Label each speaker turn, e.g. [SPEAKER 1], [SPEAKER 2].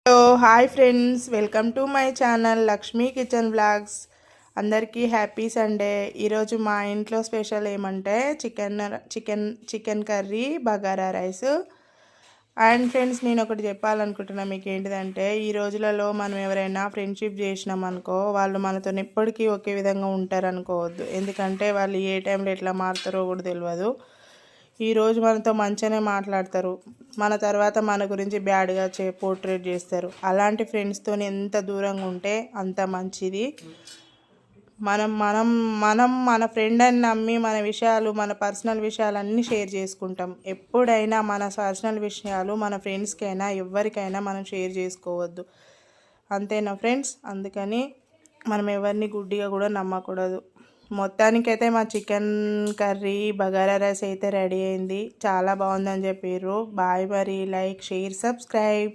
[SPEAKER 1] Hello hi friends, welcome to my channel Lakshmi kitchen blogs. అందరికీ happy Sunday. ఈరోజు మా ఇంట్లో స్పెషల్ ఏమంటే chicken curry, bagara rice. And friends, నేను ఒకటి చెప్పాలనుకుంటున్నా మీకు. ఏంటిదంటే, ఈ రోజులలో మనం ఎవరైనా ఫ్రెండ్షిప్ చేసినాం అనుకో, వాళ్ళు మనతో ఎప్పటికీ ఒకే విధంగా ఉంటారు అనుకోవద్దు. ఎందుకంటే వాళ్ళు ఏ టైంలో ఎట్లా మారుతారో కూడా తెలియదు. ఈరోజు మనతో మంచిగానే మాట్లాడతారు, మన తర్వాత మన గురించి బ్యాడ్గా పోర్ట్రేట్ చేస్తారు. అలాంటి ఫ్రెండ్స్తో ఎంత దూరంగా ఉంటే అంత మంచిది. మనం మనం మనం మన ఫ్రెండ్ అని నమ్మి మన విషయాలు, మన పర్సనల్ విషయాలన్నీ షేర్ చేసుకుంటాం. ఎప్పుడైనా మన పర్సనల్ విషయాలు మన ఫ్రెండ్స్కైనా ఎవరికైనా మనం షేర్ చేసుకోవద్దు. అంతేనా ఫ్రెండ్స్? అందుకని మనం ఎవరిని గుడ్డిగా కూడా నమ్మకూడదు. మొత్తానికైతే మా చికెన్ కర్రీ, బగారా రైస్ అయితే రెడీ అయింది. చాలా బాగుందని చెప్పారు. బాయ్. మరి లైక్, షేర్, సబ్స్క్రైబ్.